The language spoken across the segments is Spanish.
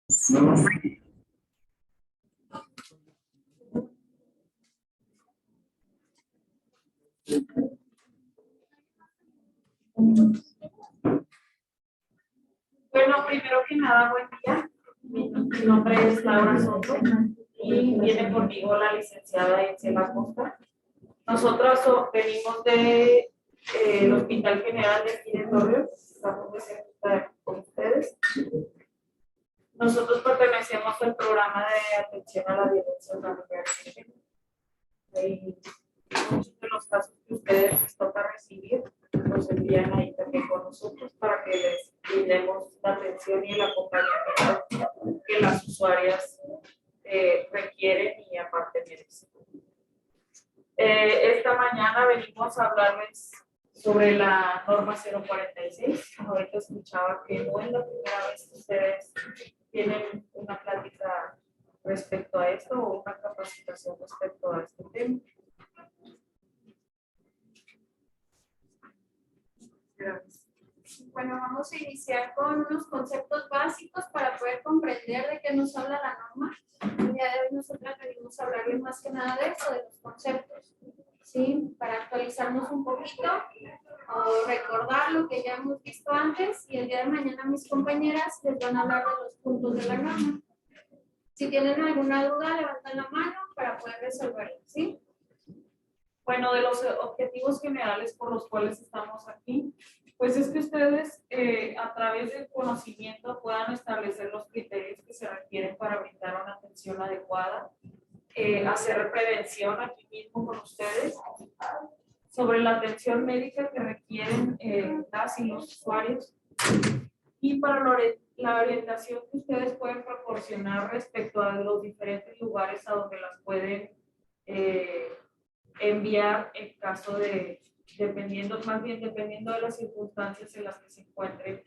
Bueno, primero que nada, buen día. Mi nombre es Laura Soto y viene conmigo la licenciada Itzel Acosta. Nosotros venimos del Hospital General de aquí de Torreón, estamos de cerca con ustedes. Nosotros pertenecemos al programa de atención a la violencia familiar. Y muchos de los casos que ustedes les toca recibir, los envían ahí también con nosotros para que les brindemos la atención y el acompañamiento que las usuarias requieren y aparte merecen. Esta mañana venimos a hablarles sobre la norma 046. Ahorita escuchaba que no es la primera vez que ustedes tienen una plática respecto a esto o una capacitación respecto a este tema. Bueno, vamos a iniciar con unos conceptos básicos para poder comprender de qué nos habla la norma. El día de hoy nosotras venimos a hablarles más que nada de eso, de los conceptos, ¿sí? Para actualizarnos un poquito o recordar lo que ya hemos visto antes, y el día de mañana mis compañeras les van a hablar de los puntos de la norma. Si tienen alguna duda, levanten la mano para poder resolverla, ¿sí? Bueno, de los objetivos generales por los cuales estamos aquí, pues es que ustedes a través del conocimiento puedan establecer los criterios que se requieren para brindar una atención adecuada, hacer prevención aquí mismo con ustedes, sobre la atención médica que requieren las y los usuarios, y para la orientación que ustedes pueden proporcionar respecto a los diferentes lugares a donde las pueden enviar en caso de, dependiendo de las circunstancias en las que se encuentre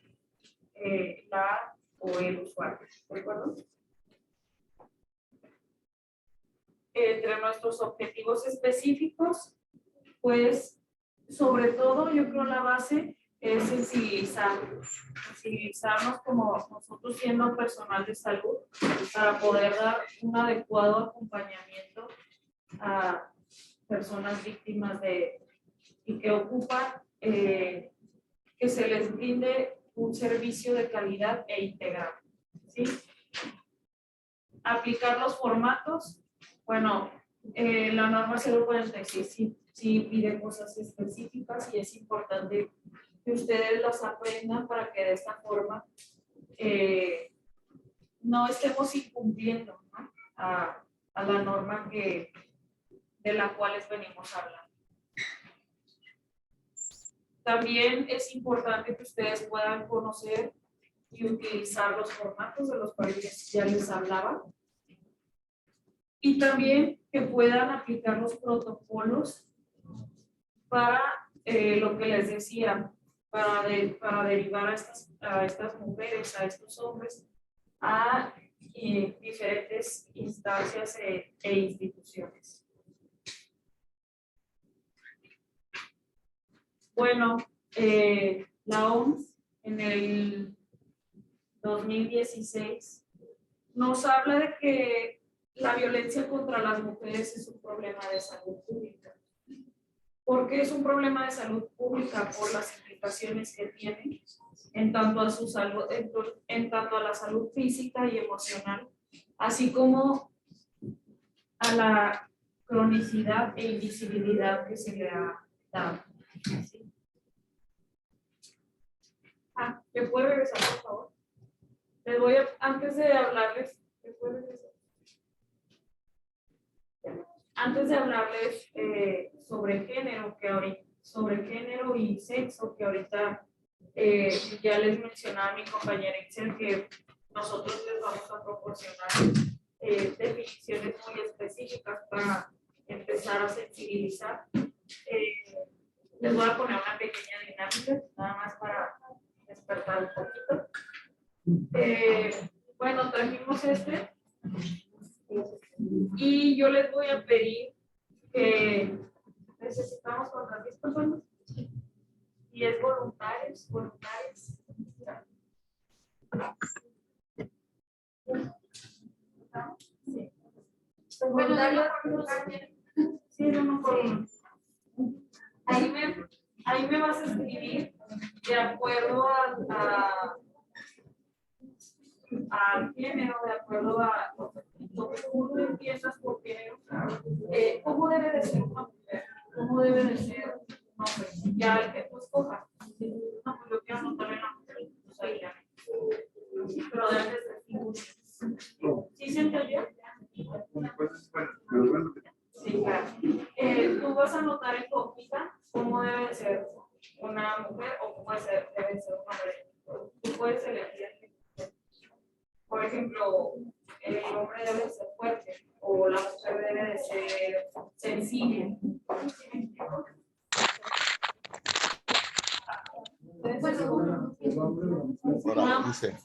la o el usuario. ¿De acuerdo? Entre nuestros objetivos específicos, pues sobre todo yo creo la base es sensibilizarnos como nosotros siendo personal de salud para poder dar un adecuado acompañamiento a personas víctimas y que ocupan que se les brinde un servicio de calidad e integral, ¿sí? Aplicar los formatos. Bueno, la norma 046 sí pide cosas específicas y es importante que ustedes las aprendan para que de esta forma no estemos incumpliendo, ¿no? a la norma de la cual les venimos hablando. También es importante que ustedes puedan conocer y utilizar los formatos de los cuales ya les hablaba. Y también que puedan aplicar los protocolos para lo que les decía, para derivar a estas mujeres, a estos hombres, a diferentes instancias e instituciones. Bueno, la OMS en el 2016 nos habla de que la violencia contra las mujeres es un problema de salud pública. ¿Por qué es un problema de salud pública? Por las implicaciones que tiene en tanto a su salud, en tanto a la salud física y emocional, así como a la cronicidad e invisibilidad que se le ha dado. ¿Sí? ¿Me puede regresar, por favor? Les voy a, antes de hablarles, ¿me puede regresar? Antes de hablarles sobre género y sexo, que ahorita ya les mencionaba mi compañera Itzel que nosotros les vamos a proporcionar definiciones muy específicas para empezar a sensibilizar. Les voy a poner una pequeña dinámica, nada más para despertar un poquito. Bueno, trajimos este. Y yo les voy a pedir que necesitamos cuántas 10 personas y es voluntarios. Bueno, darlo por lugar, bien. Sí, no por uno. Ahí me vas a escribir de acuerdo al género, de acuerdo a lo que tú empiezas por género, cómo debe de ser una mujer, cómo debe de ser un hombre, ya el que tú escojas. No, pues yo quiero anotar en la mujer, pues ahí ya. Pero debe de ser figura. ¿Sí se entendió? Sí, claro. Tú vas a anotar en tu hojita cómo debe de ser una mujer o cómo debe ser un hombre. Tú puedes elegir. Por ejemplo, el hombre debe de ser fuerte o la mujer debe de ser sensible. Ahora dice,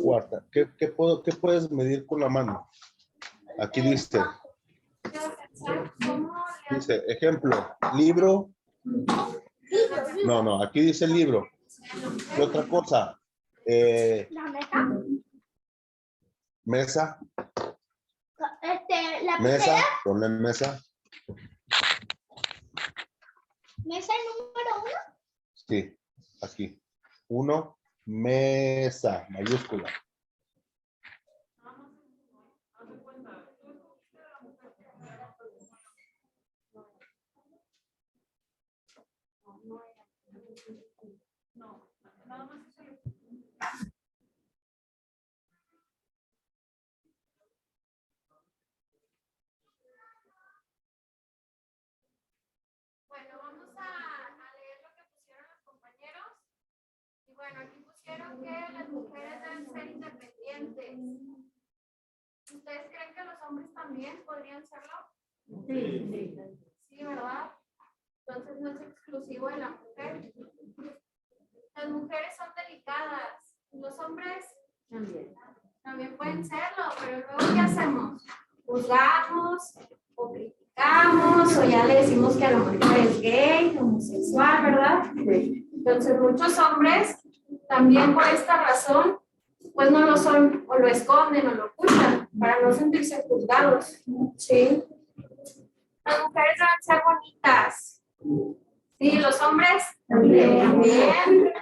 cuarta, ¿qué puedes medir con la mano? Aquí dice, ejemplo, libro. No, aquí dice libro. ¿Qué otra cosa? La mesa. Mesa. La Mesa, ponle mesa. mesa número 1. Sí, aquí. 1, mesa, mayúscula. Bueno, vamos a leer lo que pusieron los compañeros. Y bueno, aquí pusieron que las mujeres deben ser independientes. ¿Ustedes creen que los hombres también podrían serlo? Sí. Sí, ¿verdad? Entonces no es exclusivo de la mujer. Las mujeres son delicadas. Los hombres también pueden serlo, pero luego ¿qué hacemos? Juzgamos o criticamos o ya le decimos que a lo mejor es gay, homosexual, ¿verdad? Sí. Entonces muchos hombres también por esta razón pues no lo son o lo esconden o lo ocultan para no sentirse juzgados. ¿Sí? Las mujeres deben ser bonitas. Sí, los hombres también.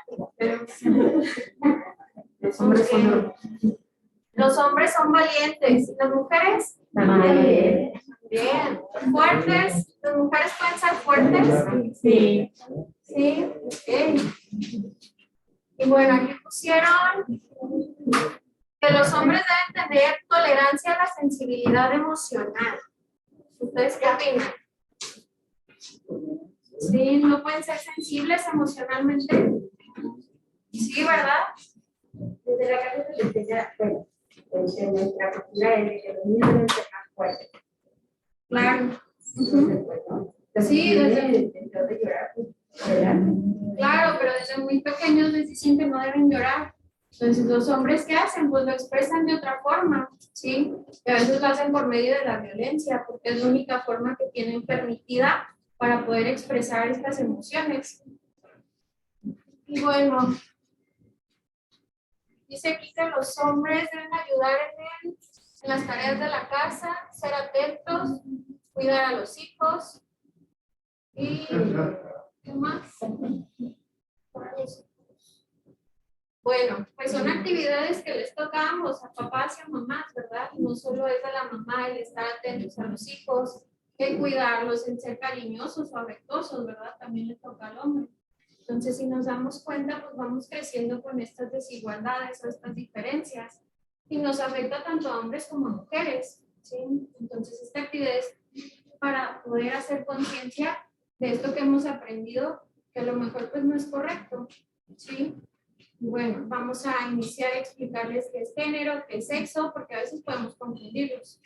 Los hombres son valientes. ¿Las mujeres? También. Bien. ¿Fuertes? ¿Las mujeres pueden ser fuertes? Sí. Sí. Ok. Y bueno, aquí pusieron que los hombres deben tener tolerancia a la sensibilidad emocional. ¿Ustedes qué opinan? Sí, no pueden ser sensibles emocionalmente. Sí, ¿verdad? Desde la casa se les enseña, bueno, en nuestra cultura es de que los niños deben ser más fuertes. Claro. Sí, desde el intento de llorar. Claro, pero desde muy pequeños les dicen que no deben llorar. Entonces, los hombres, ¿qué hacen? Pues lo expresan de otra forma, ¿sí? Y a veces lo hacen por medio de la violencia, porque es la única forma que tienen permitida para poder expresar estas emociones. Y bueno, dice aquí que los hombres deben ayudar en las tareas de la casa, ser atentos, cuidar a los hijos. ¿Y qué más? Bueno, pues son actividades que les toca a ambos, a papás y a mamás, ¿verdad? No solo es de la mamá el estar atentos a los hijos, el cuidarlos, el ser cariñosos o afectuosos, ¿verdad? También le toca al hombre. Entonces, si nos damos cuenta, pues vamos creciendo con estas desigualdades o estas diferencias y nos afecta tanto a hombres como a mujeres, ¿sí? Entonces, esta actividad es para poder hacer conciencia de esto que hemos aprendido, que a lo mejor pues no es correcto, ¿sí? Bueno, vamos a iniciar a explicarles qué es género, qué es sexo, porque a veces podemos confundirlos.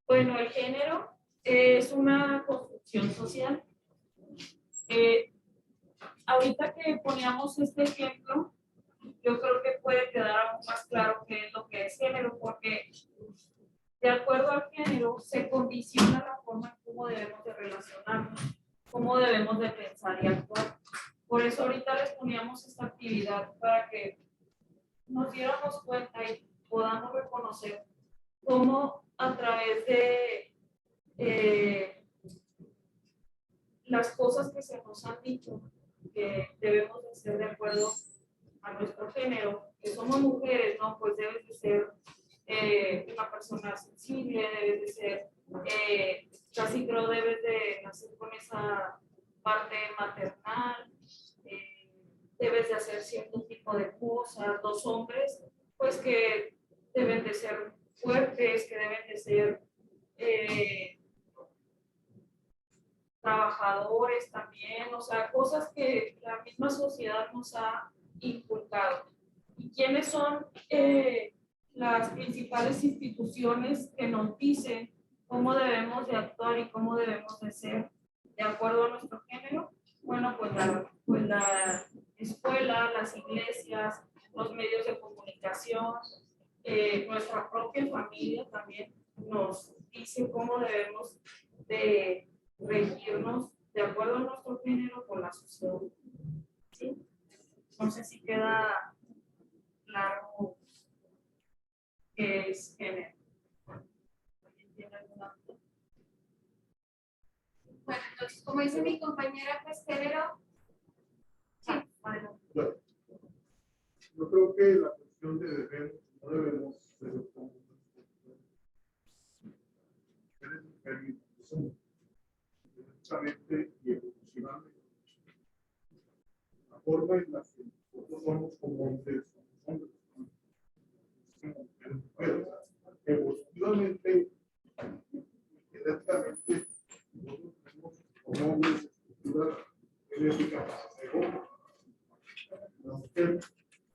Bueno, el género es una construcción social. Ahorita que poníamos este ejemplo, yo creo que puede quedar aún más claro qué es lo que es género, porque de acuerdo al género se condiciona la forma en cómo debemos de relacionarnos, cómo debemos de pensar y actuar. Por eso ahorita les poníamos esta actividad para que nos diéramos cuenta y podamos reconocer cómo a través de las cosas que se nos han dicho que debemos de ser de acuerdo a nuestro género, que somos mujeres, ¿no? Pues debes de ser una persona sensible, debes de ser, casi creo debes de nacer con esa parte maternal, debes de hacer cierto tipo de cosas. Los hombres, pues que deben de ser fuertes, que deben de ser trabajadores también, o sea, cosas que la misma sociedad nos ha inculcado. ¿Y quiénes son las principales instituciones que nos dicen cómo debemos de actuar y cómo debemos de ser de acuerdo a nuestro género? Bueno, pues la escuela, las iglesias, los medios de comunicación, nuestra propia familia también nos dice cómo debemos de regirnos de acuerdo a nuestro género con la sociedad. ¿Sí? No sé si queda claro qué es género. ¿Tiene alguna duda? Bueno, entonces, como dice mi compañera, pues género. Sí. Bueno, Yo creo que la cuestión de debemos, no debemos ser como mujeres son directamente y evolucionalmente. La forma en la que nosotros somos como hombres, mujeres, evolutivamente, genéticamente, nosotros tenemos como hombres estructura genética de hombre. La mujer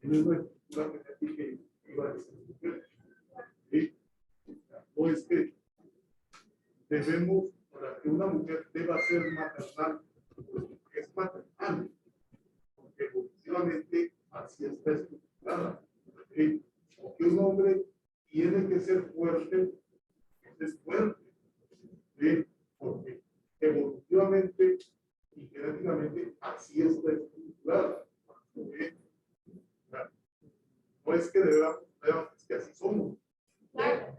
tiene una estructura genética y va a ser mujer. ¿Sí? No es que debemos, para que una mujer deba ser maternal, pues es maternal, porque evolutivamente así está estructurada. ¿Sí? Que un hombre tiene que ser fuerte, es fuerte, ¿sí? Porque evolutivamente y genéticamente así está estructurada. ¿Sí? No es que debamos, es que así somos. Claro.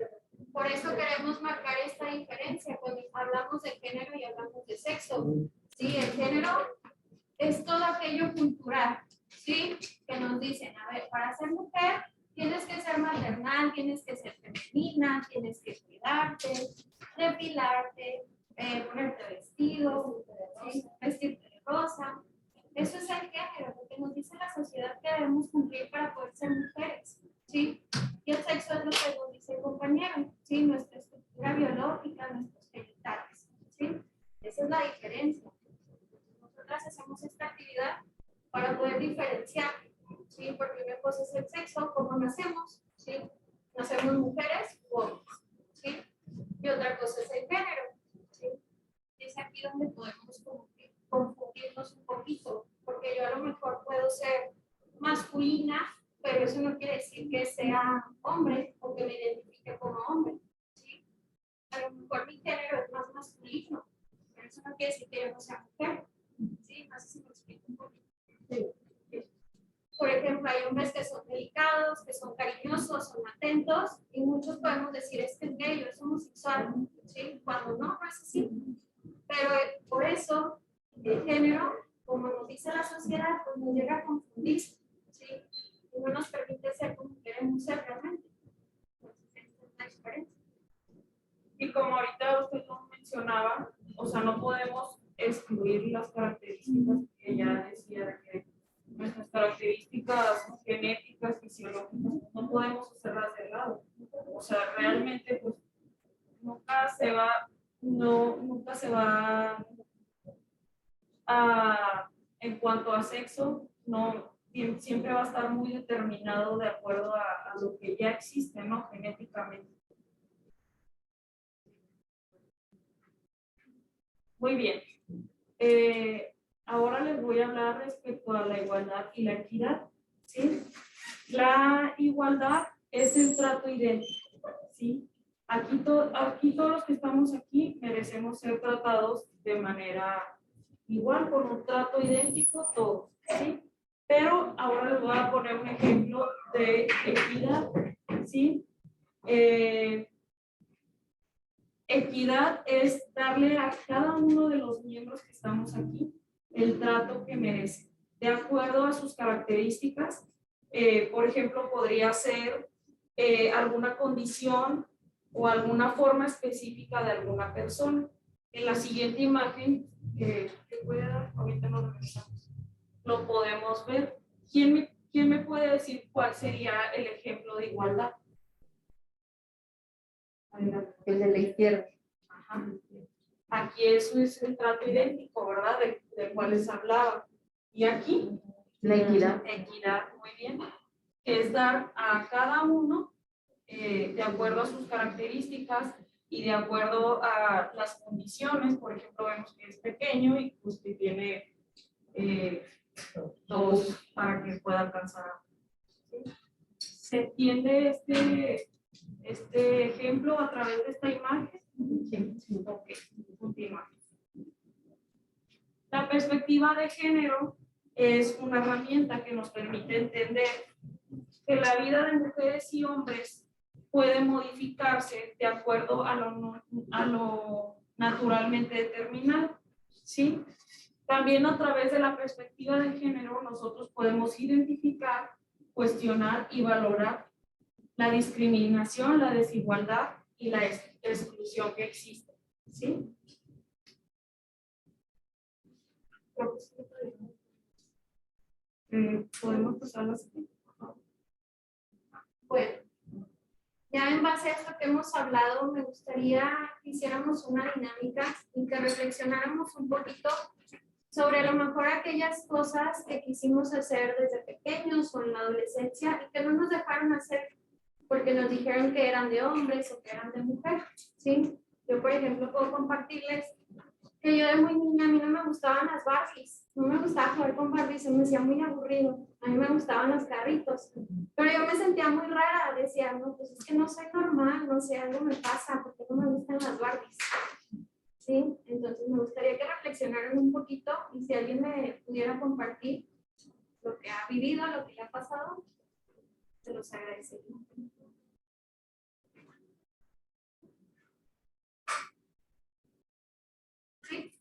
Por eso queremos marcar esta diferencia cuando hablamos de género y hablamos de sexo. Sí, el género es todo aquello cultural, ¿sí? Que nos dicen, a ver, para ser mujer tienes que ser maternal, tienes que ser femenina, tienes que cuidarte, depilarte, ponerte vestido, ¿sí? Vestirte de rosa. Eso es el género, lo que nos dice la sociedad que debemos cumplir para poder ser mujeres, ¿sí? Y el sexo es lo que nos dice el compañero, ¿sí? Nuestra estructura biológica, nuestros genitales, ¿sí? Esa es la diferencia. Nosotras hacemos esta actividad para poder diferenciar, ¿sí? Porque una cosa es el sexo, cómo nacemos, ¿sí? Nacemos mujeres u hombres, ¿sí? Y otra cosa es el género, ¿sí? Es aquí donde podemos confundirnos un poquito, porque yo a lo mejor puedo ser masculina, pero eso no quiere decir que sea hombre o que me identifique como hombre, ¿sí? A lo mejor mi género es más masculino, pero eso no quiere decir que yo no sea mujer, ¿sí? No sé si me explico un poquito. Sí. Por ejemplo, hay hombres que son delicados, que son cariñosos, son atentos, y muchos podemos decir, es que es gay, es homosexual, ¿sí? Cuando no, no es así. Pero por eso, el género, como nos dice la sociedad, pues nos llega a confundir, ¿sí? Y no nos permite ser como queremos ser realmente. Entonces, esta es la diferencia. y como ahorita usted lo mencionaba, o sea, no podemos excluir las características que ya decía de que nuestras características genéticas, fisiológicas, no podemos hacerlas de lado. O sea, realmente, pues, nunca se va a, en cuanto a sexo, no, siempre va a estar muy determinado de acuerdo a lo que ya existe, ¿no? Genéticamente. Muy bien. Ahora les voy a hablar respecto a la igualdad y la equidad, ¿sí? La igualdad es el trato idéntico, ¿sí? Aquí todos los que estamos aquí merecemos ser tratados de manera igual con un trato idéntico todos, ¿sí? Pero ahora les voy a poner un ejemplo de equidad, ¿sí? Equidad es darle a cada uno de los miembros que estamos aquí el trato que merece, de acuerdo a sus características. Por ejemplo, podría ser alguna condición o alguna forma específica de alguna persona. En la siguiente imagen, que puede dar, ahorita lo revisamos, lo podemos ver. ¿Quién me puede decir cuál sería el ejemplo de igualdad? El de la izquierda. Ajá. Aquí eso es el trato idéntico, ¿verdad? De cuál les hablaba. Y aquí, La equidad. equidad, muy bien. Es dar a cada uno, de acuerdo a sus características y de acuerdo a las condiciones. Por ejemplo, vemos que es pequeño y pues que tiene dos para que pueda alcanzar. ¿Sí? ¿Se entiende este ejemplo a través de esta imagen? Sí. Ok, continuamos. La perspectiva de género es una herramienta que nos permite entender que la vida de mujeres y hombres puede modificarse de acuerdo a lo naturalmente determinado, ¿sí? También a través de la perspectiva de género nosotros podemos identificar, cuestionar y valorar la discriminación, la desigualdad y la exclusión que existe, ¿sí? ¿Podemos pasar a la siguiente? Bueno, ya en base a esto que hemos hablado, me gustaría que hiciéramos una dinámica y que reflexionáramos un poquito sobre a lo mejor aquellas cosas que quisimos hacer desde pequeños o en la adolescencia y que no nos dejaron hacer porque nos dijeron que eran de hombres o que eran de mujer, ¿sí? Yo, por ejemplo, puedo compartirles que yo de muy niña a mí no me gustaban las Barbies, no me gustaba jugar con Barbies, se me hacía muy aburrido, a mí me gustaban los carritos, pero yo me sentía muy rara, decía, no, pues es que no soy normal, no sé, algo me pasa, porque no me gustan las Barbies, ¿sí? Entonces me gustaría que reflexionaran un poquito y si alguien me pudiera compartir lo que ha vivido, lo que le ha pasado, se los agradecería. Sí.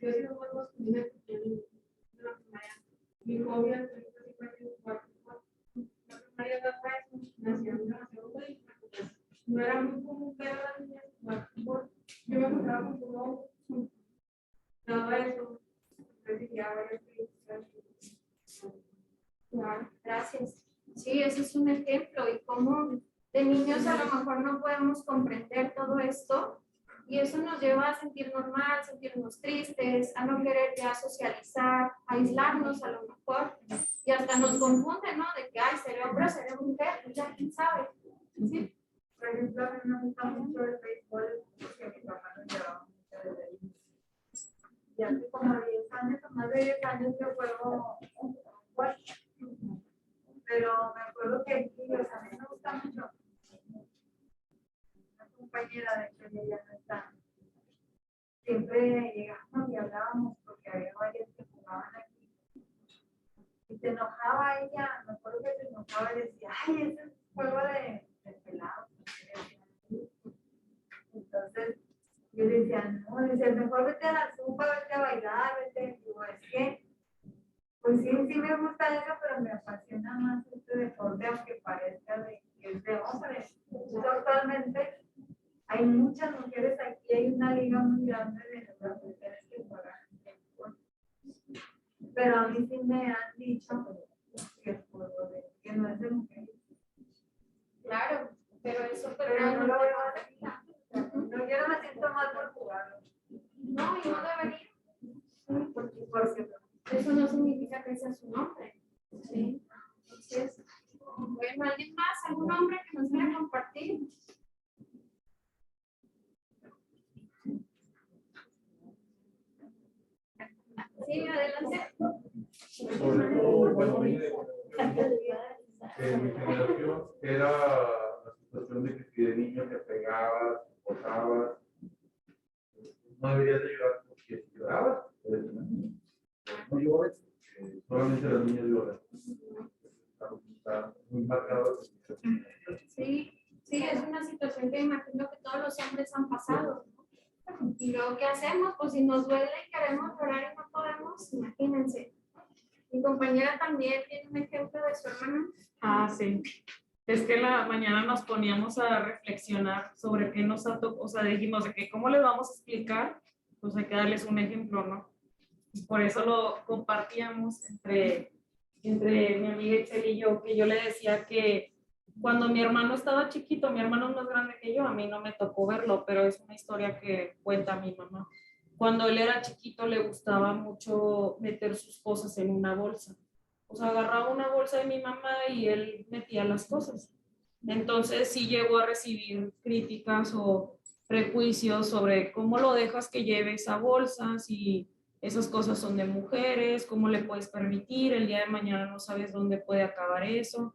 Yo sí no puedo escribir la primaria. Mi novia la primaria de atrás nació en la segunda y no era muy común ver a las niñas jugar fútbol. Yo me juntaba con fútbol. Nada de eso. Claro, gracias. Sí, ese es un ejemplo y cómo de niños a lo mejor no podemos comprender todo esto y eso nos lleva a sentir normal, sentirnos tristes, a no querer ya socializar, a aislarnos a lo mejor y hasta nos confunde, ¿no? De que, ay, seré hombre o seré mujer, pues ya quién sabe. ¿Sí? Por ejemplo, a mí me gusta mucho el béisbol porque mi papá nos llevaba mucho desde niños. Ya hace como 10 años o más de 10 años que juego fútbol. Pero me acuerdo que aquí, o sea, a mí me gusta mucho. Una compañera de hecho ella no está. Siempre llegábamos y hablábamos porque había varios que jugaban aquí. Y se enojaba ella, me acuerdo que se enojaba y decía, ay, ese es juego de pelado. Entonces, yo decía, no, decía, mejor vete a la zumba, vete a bailar, vete. Digo, es que, pues sí, sí me gusta eso, pero me apasiona más este deporte, aunque parezca que es de hombres. Entonces, actualmente hay muchas mujeres aquí, hay una liga muy grande de las mujeres que juegan fútbol. Pero a mí sí me han dicho que no es de mujeres. Claro, pero eso Pero no lo veo así. No, yo no me siento mal por jugarlo. no, y no debería. Porque Eso no significa que sea su nombre. ¿Sí? Entonces, bueno, ¿alguien más? ¿Algún nombre que nos quiera compartir? Sí, adelante. Sobre todo, bueno, mi generación era la situación de que si de niño te pegabas, te botabas, no deberías de llorar porque llorabas. No llores, solamente las niñas lloran. Está muy marcado. Sí, sí, es una situación que imagino que todos los hombres han pasado, ¿no? Y luego, ¿qué hacemos? Pues si nos duele y queremos llorar y no podemos, imagínense. Mi compañera también tiene un ejemplo de su hermana. Ah, sí. Es que en la mañana nos poníamos a reflexionar sobre qué nos ha tocado, o sea, dijimos de que cómo les vamos a explicar, pues hay que darles un ejemplo, ¿no? Y por eso lo compartíamos entre mi amiga Itzel y yo, que yo le decía que cuando mi hermano estaba chiquito, mi hermano es más grande que yo, a mí no me tocó verlo, pero es una historia que cuenta mi mamá. Cuando él era chiquito le gustaba mucho meter sus cosas en una bolsa. O sea, agarraba una bolsa de mi mamá y él metía las cosas. Entonces sí llegó a recibir críticas o prejuicios sobre cómo lo dejas que lleve esa bolsa, si esas cosas son de mujeres, cómo le puedes permitir, el día de mañana no sabes dónde puede acabar eso.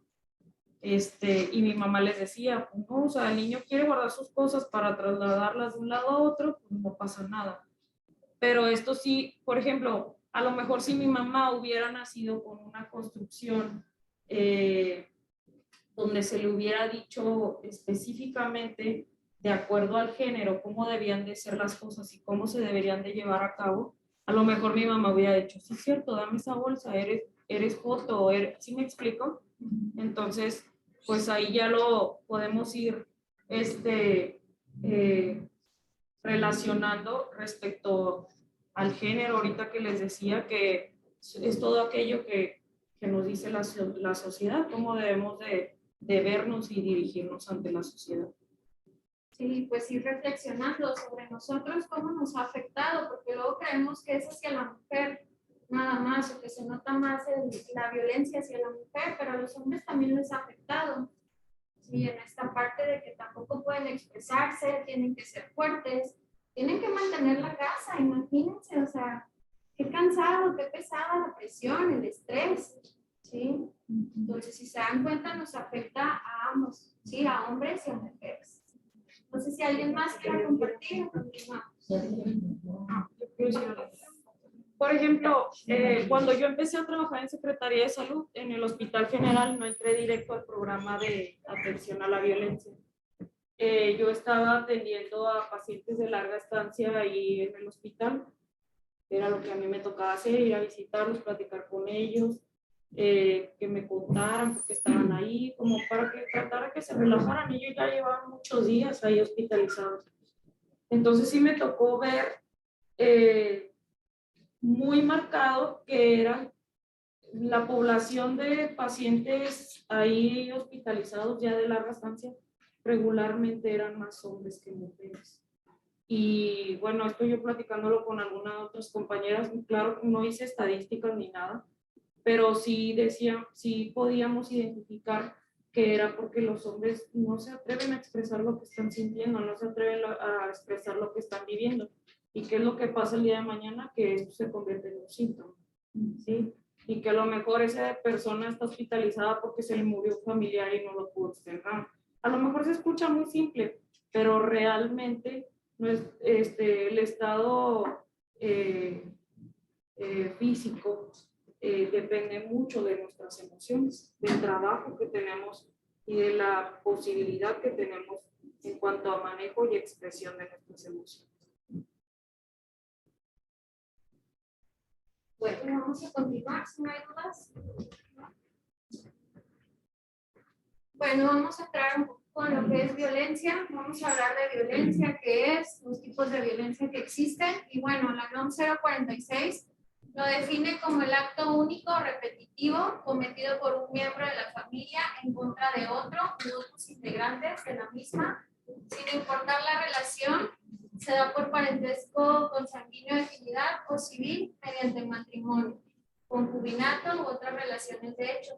Y mi mamá les decía, pues no, o sea, el niño quiere guardar sus cosas para trasladarlas de un lado a otro, pues no pasa nada. Pero esto sí, por ejemplo, a lo mejor si mi mamá hubiera nacido con una construcción donde se le hubiera dicho específicamente, de acuerdo al género, cómo debían de ser las cosas y cómo se deberían de llevar a cabo, a lo mejor mi mamá hubiera dicho, sí es cierto, dame esa bolsa, eres joto, ¿sí me explico? Entonces, pues ahí ya lo podemos ir relacionando respecto al género, ahorita que les decía que es todo aquello que nos dice la sociedad, cómo debemos de vernos y dirigirnos ante la sociedad. Sí, pues ir reflexionando sobre nosotros, cómo nos ha afectado, porque luego creemos que es hacia la mujer nada más, o que se nota más la violencia hacia la mujer, pero a los hombres también les ha afectado. Sí, en esta parte de que tampoco pueden expresarse, tienen que ser fuertes, tienen que mantener la casa, imagínense, o sea, qué cansado, qué pesada la presión, el estrés, ¿sí? Entonces, si se dan cuenta, nos afecta a ambos, ¿sí? A hombres y a mujeres. No sé si alguien más quiere compartir. Por ejemplo, cuando yo empecé a trabajar en Secretaría de Salud, en el Hospital General, no entré directo al programa de atención a la violencia. Yo estaba atendiendo a pacientes de larga estancia ahí en el hospital. Era lo que a mí me tocaba hacer, ir a visitarlos, platicar con ellos, que me contaran porque estaban ahí, como para que tratara que se relajaran. Ellos ya llevaban muchos días ahí hospitalizados. Entonces sí me tocó ver muy marcado que era la población de pacientes ahí hospitalizados ya de larga estancia, regularmente eran más hombres que mujeres. Y bueno, esto yo platicándolo con algunas otras compañeras, claro que no hice estadísticas ni nada, pero sí sí podíamos identificar que era porque los hombres no se atreven a expresar lo que están sintiendo, no se atreven a expresar lo que están viviendo. ¿Y qué es lo que pasa el día de mañana? Que eso se convierte en un síntoma, ¿sí? Y que a lo mejor esa persona está hospitalizada porque se le murió un familiar y no lo pudo externar. A lo mejor se escucha muy simple, pero realmente no es, el estado físico depende mucho de nuestras emociones, del trabajo que tenemos y de la posibilidad que tenemos en cuanto a manejo y expresión de nuestras emociones. Bueno, vamos a continuar, si no hay dudas. Bueno, vamos a entrar un poco con lo que es violencia. Vamos a hablar de violencia, qué es, los tipos de violencia que existen. Y bueno, la NOM 046 lo define como el acto único o repetitivo cometido por un miembro de la familia en contra de otro u otros integrantes de la misma, sin importar la relación, se da por parentesco consanguíneo de afinidad o civil mediante matrimonio, concubinato u otras relaciones de hecho,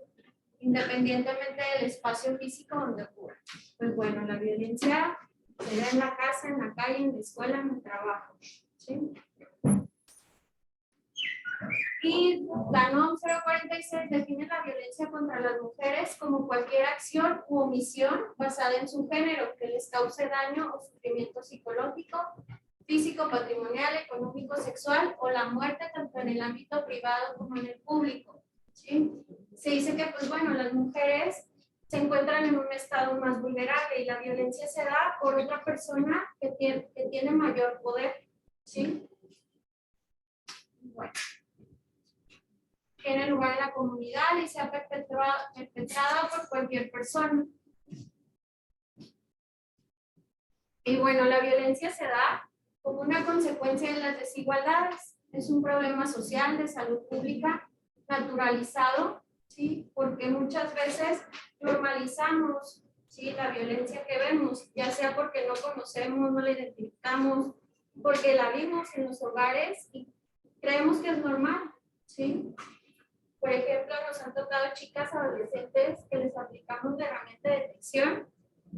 independientemente del espacio físico donde ocurra. Pues bueno, la violencia se da en la casa, en la calle, en la escuela, en el trabajo, ¿sí? Y la NOM 046 define la violencia contra las mujeres como cualquier acción u omisión basada en su género que les cause daño o sufrimiento psicológico, físico, patrimonial, económico, sexual o la muerte tanto en el ámbito privado como en el público. ¿Sí? Se dice que, pues bueno, las mujeres se encuentran en un estado más vulnerable y la violencia se da por otra persona que tiene mayor poder. ¿Sí? Bueno. Tiene lugar en la comunidad y se ha perpetrado por cualquier persona. Y bueno, la violencia se da como una consecuencia de las desigualdades. Es un problema social de salud pública naturalizado, ¿sí? Porque muchas veces normalizamos, ¿sí?, la violencia que vemos, ya sea porque no conocemos, no la identificamos, porque la vimos en los hogares y creemos que es normal, ¿sí? Por ejemplo, nos han tocado chicas adolescentes que les aplicamos la herramienta de detección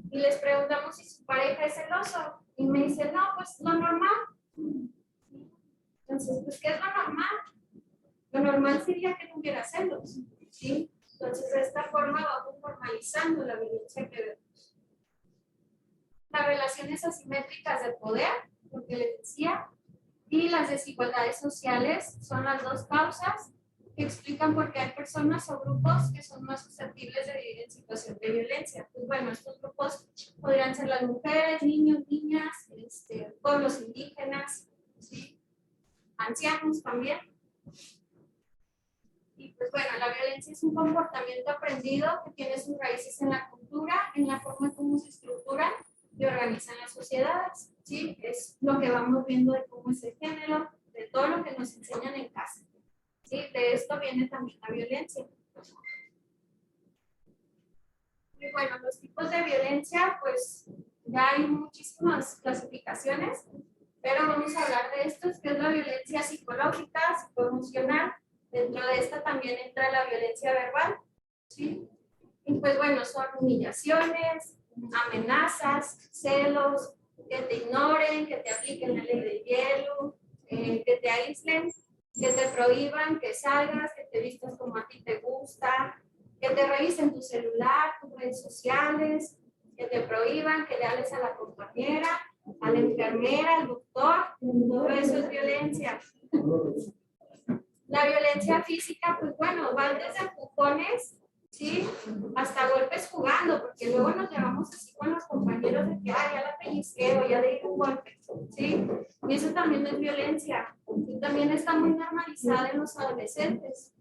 y les preguntamos si su pareja es celoso. Y me dicen, no, pues lo normal. Entonces, pues, ¿qué es lo normal? Lo normal sería que no hubiera celos, ¿sí? Entonces, de esta forma vamos normalizando la violencia que vemos. Las relaciones asimétricas de poder, lo que les decía, y las desigualdades sociales son las dos causas que explican por qué hay personas o grupos que son más susceptibles de vivir en situación de violencia. Pues bueno, estos grupos podrían ser las mujeres, niños, niñas, pueblos indígenas, ¿sí?, ancianos también. Y pues bueno, la violencia es un comportamiento aprendido que tiene sus raíces en la cultura, en la forma como se estructuran y organizan las sociedades, ¿sí? Es lo que vamos viendo de cómo es el género, de todo lo que nos enseñan en casa. ¿Sí? De esto viene también la violencia. Y bueno, los tipos de violencia, pues ya hay muchísimas clasificaciones, pero vamos a hablar de estos, que es la violencia psicológica, psicoemocional. Dentro de esta también entra la violencia verbal, ¿sí? Y pues bueno, son humillaciones, amenazas, celos, que te ignoren, que te apliquen la ley del hielo, que te aíslen, que te prohíban que salgas, que te vistas como a ti te gusta, que te revisen tu celular, tus redes sociales, que te prohíban que le hables a la compañera, a la enfermera, al doctor. Todo eso es violencia. La violencia física, pues bueno, van desde empujones, ¿sí?, hasta golpes jugando, porque luego nos llevamos así con los compañeros de que, ya la pellizqué o ya le di un golpe, ¿sí? Y eso también es violencia. Y también está muy normalizada en los adolescentes.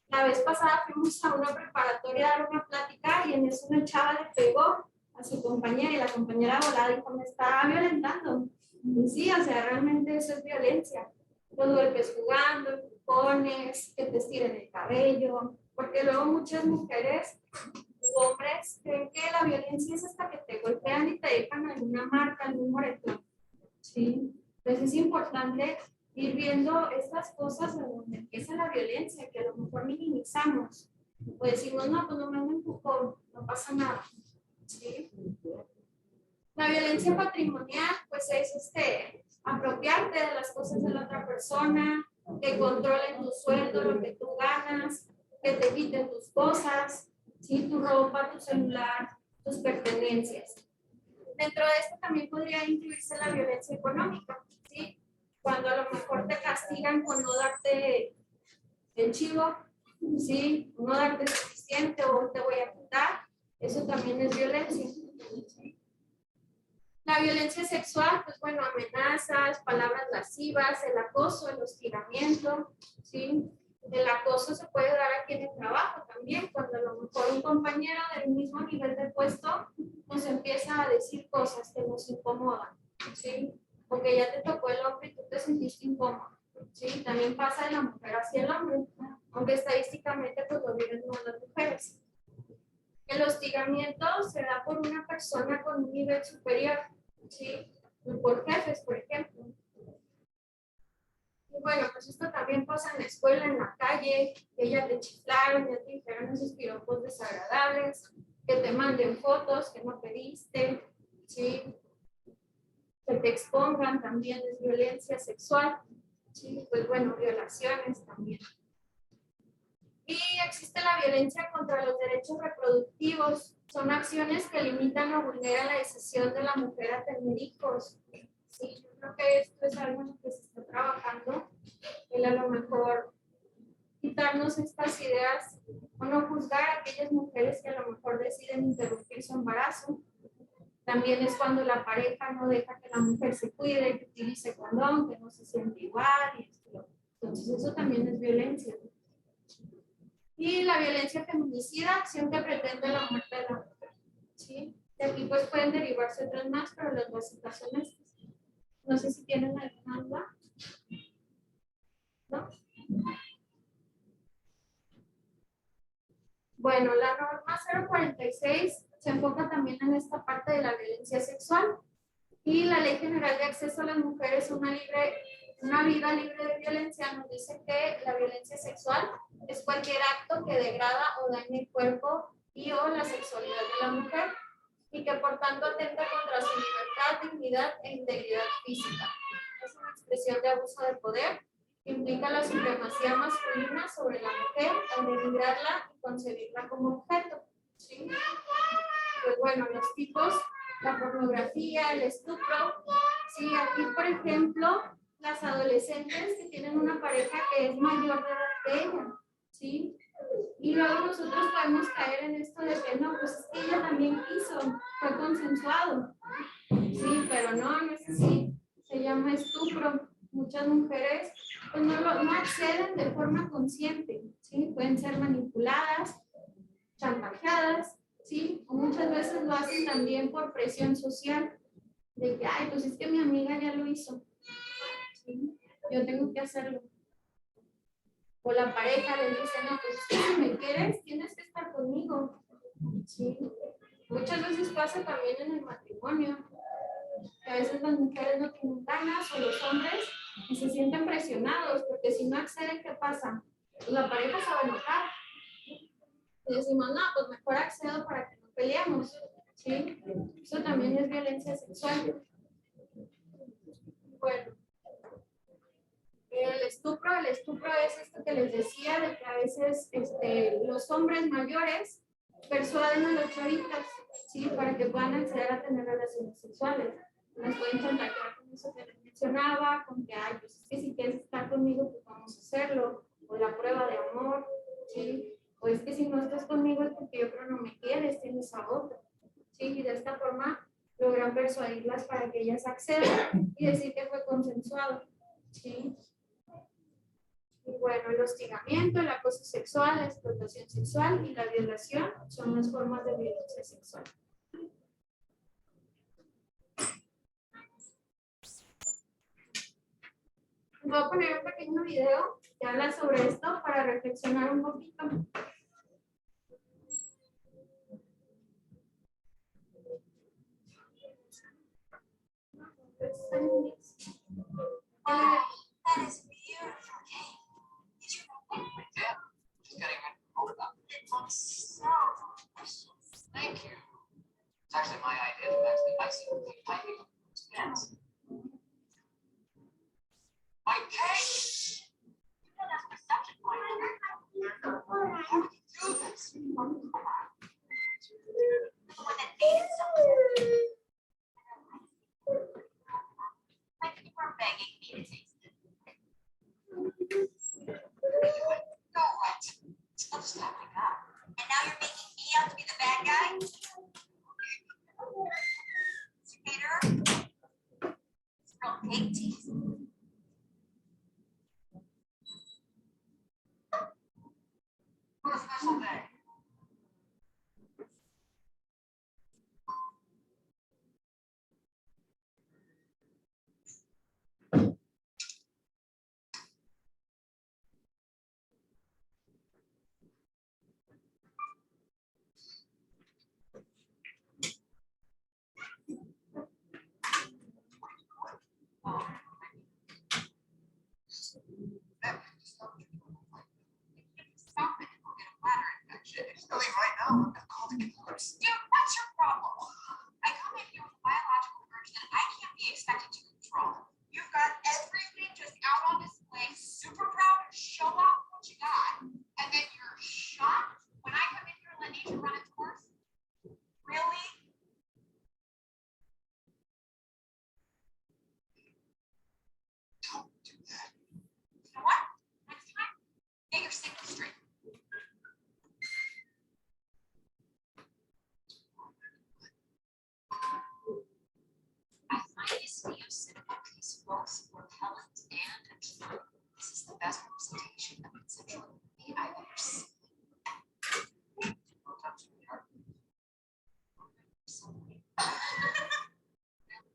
La vez pasada fuimos a una preparatoria a dar una plática y en eso una chava le pegó a su compañera y la compañera volada dijo, me estaba violentando. Y sí, o sea, realmente eso es violencia. Los golpes jugando, empujones, que te estiren el cabello, porque luego muchas mujeres u hombres creen que la violencia es hasta que te golpean y te dejan alguna marca, algún moretón, ¿sí? Entonces es importante ir viendo estas cosas en donde empieza la violencia, que a lo mejor minimizamos, o decimos, no, pues no me empujó, no pasa nada, ¿sí? La violencia patrimonial, pues es apropiarte de las cosas de la otra persona, que controlen tu sueldo, lo que tú ganas, que te quiten tus cosas, ¿sí?, tu ropa, tu celular, tus pertenencias. Dentro de esto también podría incluirse la violencia económica, ¿sí? Cuando a lo mejor te castigan con no darte el chivo, ¿sí?, no darte suficiente o te voy a quitar, eso también es violencia, ¿sí? La violencia sexual, pues bueno, amenazas, palabras lascivas, el acoso, el hostigamiento, ¿sí? El acoso se puede dar aquí en el trabajo también, cuando a lo mejor un compañero del mismo nivel de puesto nos empieza a decir cosas que nos incomodan, ¿sí? Porque ya te tocó el hombre y tú te sentiste incómodo, ¿sí? También pasa de la mujer hacia el hombre, aunque estadísticamente pues lo viven más las mujeres. El hostigamiento se da por una persona con un nivel superior, ¿sí? Por jefes, por ejemplo. Y bueno, pues esto también pasa en la escuela, en la calle, que ya te chiflaron, ya te dijeron esos piropos desagradables, que te manden fotos que no pediste, ¿sí? Que te expongan también es violencia sexual, ¿sí? Pues bueno, violaciones también. Y existe la violencia contra los derechos reproductivos. Son acciones que limitan o vulneran la decisión de la mujer a tener hijos. ¿Sí? esto es algo en lo que se está trabajando. El a lo mejor quitarnos estas ideas o no juzgar a aquellas mujeres que a lo mejor deciden interrumpir su embarazo. También es cuando la pareja no deja que la mujer se cuide, que utilice condón, que no se siente igual. Y esto. Entonces eso también es violencia. Y la violencia feminicida, acción que pretende la muerte de la mujer. ¿Sí? De aquí pues pueden derivarse otras más, pero las básicas son estas. No sé si tienen alguna duda. ¿No? Bueno, la norma 046 se enfoca también en esta parte de la violencia sexual y la Ley General de Acceso a las Mujeres a una vida libre de violencia nos dice que la violencia sexual es cualquier acto que degrada o daña el cuerpo y o la sexualidad de la mujer y que por tanto atenta contra su libertad, dignidad e integridad física. Es una expresión de abuso de poder que implica la supremacía masculina sobre la mujer al denigrarla y concebirla como objeto. ¿Sí? Pues bueno, los tipos, la pornografía, el estupro. Sí, aquí por ejemplo, las adolescentes que tienen una pareja que es mayor de edad que ella. ¿Sí? Y luego nosotros podemos caer en esto de que no, pues es que ella también quiso, fue consensuado. Sí, pero no es así. Se llama estupro. Muchas mujeres pues no acceden de forma consciente, ¿sí? Pueden ser manipuladas, chantajeadas, ¿sí? O muchas veces lo hacen también por presión social, de que, ay, pues es que mi amiga ya lo hizo, ¿sí? Yo tengo que hacerlo. O la pareja le dice, no, pues es que si me quieres, tienes que estar conmigo, ¿sí? Muchas veces pasa también en el matrimonio, que a veces las mujeres no tienen ganas o los hombres y se sienten presionados, porque si no acceden, ¿qué pasa? Pues la pareja se va a enojar. Y decimos, no, pues mejor accedo para que no peleemos. ¿Sí? Eso también es violencia sexual. Bueno, el estupro es esto que les decía, de que a veces los hombres mayores persuaden a las chavitas, ¿sí? Para que puedan acceder a tener relaciones sexuales. Nos pueden chantajear con eso que les mencionaba, con que, ay, pues es que si quieres estar conmigo, pues vamos a hacerlo, o la prueba de amor, ¿sí? O es que si no estás conmigo es porque yo creo no me quieres, tienes a otro, ¿sí? Y de esta forma logran persuadirlas para que ellas accedan y decir que fue consensuado, ¿sí? Y bueno, el hostigamiento, el acoso sexual, la explotación sexual y la violación son las formas de violencia sexual. Voy a poner un pequeño video que habla sobre esto para reflexionar un poquito. That is beautiful cake. Did you make it? I did. Just getting ready to roll it up. It looks so delicious. Thank you. It's actually my idea to match the icing with the piping. Yes. My cake! You know that's perception point. How did you do this? The one that made it so good. Like you were begging me to taste it. Go what? Still stepping up. And now you're making me out to be the bad guy? Peter? It's real cake tease. What a special day. Stop it, you'll get a bladder infection. If you leave right now, I'm gonna call the killers. Dude, what's your problem? I come in here with a biological urge that I can't be expected to control. You've got everything just out on display, super proud to show off what you got, and then you're shocked when I come in here and let nature run its course? Really? both repellent and appealing. This is the best representation of consensual nudity I've ever seen.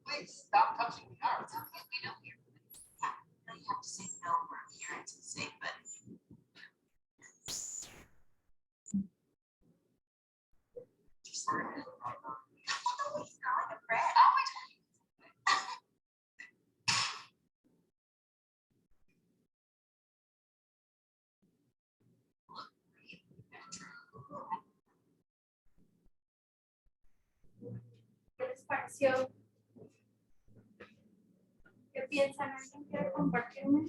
Please stop touching the art. It's okay, we know you're. Yeah, no, you have to say no for appearance's sake, but. ¿Qué les pareció? ¿Qué piensan? ¿Alguien quiere compartirme?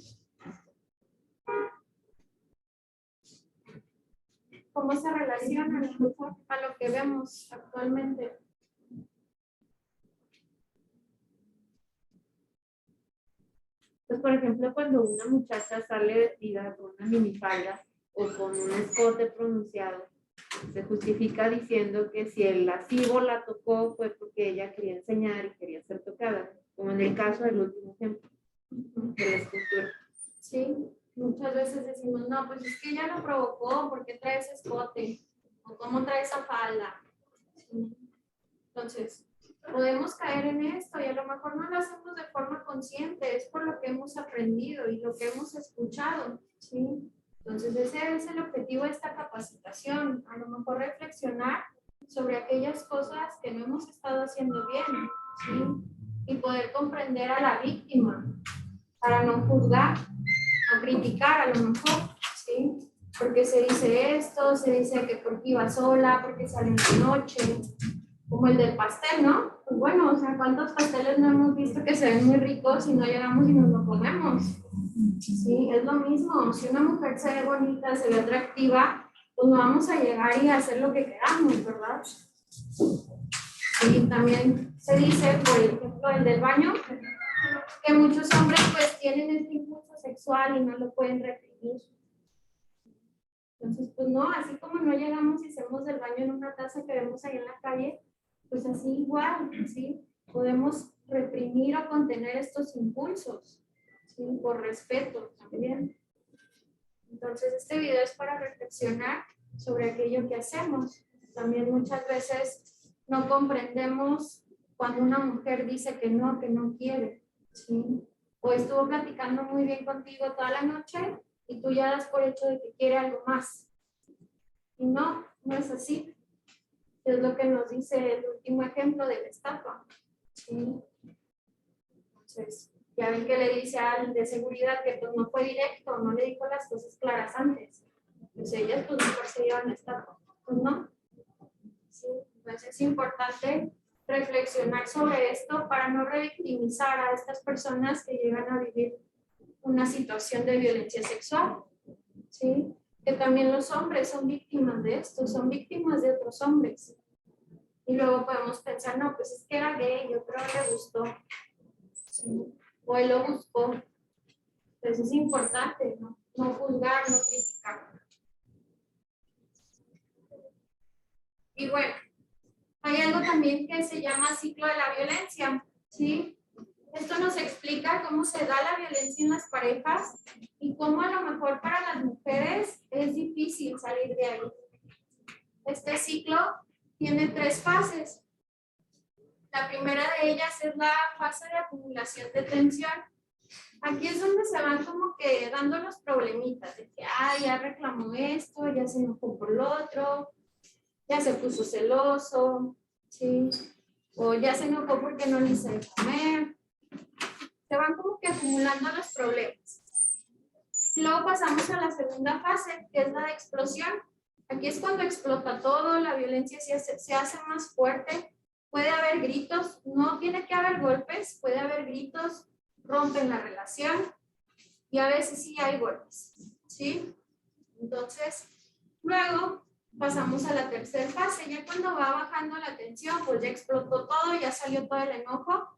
¿Cómo se relaciona a lo que vemos actualmente? Pues, por ejemplo, cuando una muchacha sale vestida con una minifalda o con un escote pronunciado, se justifica diciendo que si el lascivo la tocó fue porque ella quería enseñar y quería ser tocada, como en el caso del último ejemplo de la escultura. Sí, muchas veces decimos, no, pues es que ella lo provocó, ¿por qué trae ese escote? ¿O cómo trae esa falda? Sí. Entonces, podemos caer en esto y a lo mejor no lo hacemos de forma consciente, es por lo que hemos aprendido y lo que hemos escuchado, ¿sí? Entonces, ese es el objetivo de esta capacitación, a lo mejor reflexionar sobre aquellas cosas que no hemos estado haciendo bien, ¿sí? Y poder comprender a la víctima para no juzgar, no criticar a lo mejor, ¿sí? Porque se dice esto, se dice que porque iba sola, porque sale en la noche, como el del pastel, ¿no? Pues bueno, o sea, ¿cuántos pasteles no hemos visto que se ven muy ricos y no llegamos y nos lo comemos? Sí, es lo mismo. Si una mujer se ve bonita, se ve atractiva, pues no vamos a llegar y hacer lo que queramos, ¿verdad? Y también se dice, por ejemplo, el del baño, que muchos hombres pues tienen este impulso sexual y no lo pueden reprimir. Entonces, pues no, así como no llegamos y hacemos del baño en una taza que vemos ahí en la calle, pues así igual, ¿sí? Podemos reprimir o contener estos impulsos, ¿sí? Por respeto también. Entonces, este video es para reflexionar sobre aquello que hacemos. También muchas veces no comprendemos cuando una mujer dice que no quiere, ¿sí? O estuvo platicando muy bien contigo toda la noche y tú ya das por hecho de que quiere algo más. Y no, no es así. Es lo que nos dice el último ejemplo de la estatua. ¿Sí? Entonces, ya ven que le dice al de seguridad que pues no fue directo, no le dijo las cosas claras antes. Pues ellas pues mejor se llevan la estatua. Pues no. ¿Sí? Entonces es importante reflexionar sobre esto para no revictimizar a estas personas que llegan a vivir una situación de violencia sexual. ¿Sí? Que también los hombres son víctimas de esto, son víctimas de otros hombres. Y luego podemos pensar, no, pues es que era gay, yo creo que le gustó. ¿Sí? O él lo buscó. Entonces es importante, ¿no? No juzgar, no criticar. Y bueno, hay algo también que se llama ciclo de la violencia, ¿sí? Esto nos explica cómo se da la violencia en las parejas y cómo a lo mejor para las mujeres es difícil salir de ahí. Este ciclo tiene 3 fases. La primera de ellas es la fase de acumulación de tensión. Aquí es donde se van como que dando los problemitas, de que ya reclamó esto, ya se enojó por lo otro, ya se puso celoso, ¿sí? O ya se enojó porque no le hice de comer. Se van como que acumulando los problemas. Luego pasamos a la segunda fase, que es la de explosión. Aquí es cuando explota todo, la violencia se hace más fuerte. Puede haber gritos, no tiene que haber golpes, puede haber gritos, rompen la relación y a veces sí hay golpes, ¿sí? Entonces, luego pasamos a la tercera fase. Ya cuando va bajando la tensión, pues ya explotó todo, ya salió todo el enojo.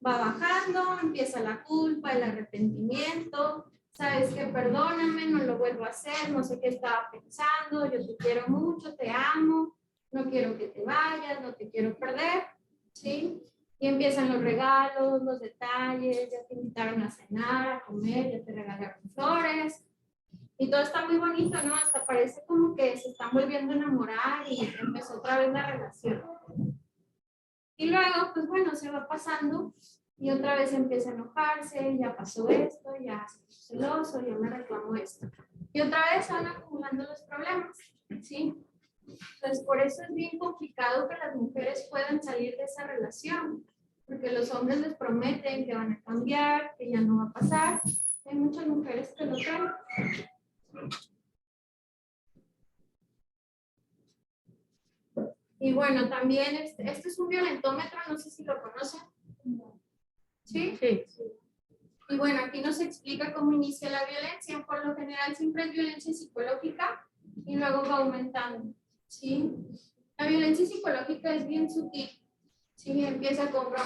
Va bajando, empieza la culpa, el arrepentimiento. Sabes que perdóname, no lo vuelvo a hacer, no sé qué estaba pensando, yo te quiero mucho, te amo, no quiero que te vayas, no te quiero perder, ¿sí? Y empiezan los regalos, los detalles, ya te invitaron a cenar, a comer, ya te regalaron flores. Y todo está muy bonito, ¿no? Hasta parece como que se están volviendo a enamorar y empezó otra vez la relación. Y luego, pues bueno, se va pasando y otra vez empieza a enojarse, ya pasó esto, ya se puso celoso, ya me reclamó esto. Y otra vez van acumulando los problemas, ¿sí? Entonces, por eso es bien complicado que las mujeres puedan salir de esa relación, porque los hombres les prometen que van a cambiar, que ya no va a pasar. Hay muchas mujeres que lo creen. Y bueno, también este es un violentómetro, no sé si lo conocen. ¿Sí? Sí. Y bueno, aquí nos explica cómo inicia la violencia. Por lo general siempre es violencia psicológica y luego va aumentando. ¿Sí? La violencia psicológica es bien sutil. ¿Sí? Empieza con bromas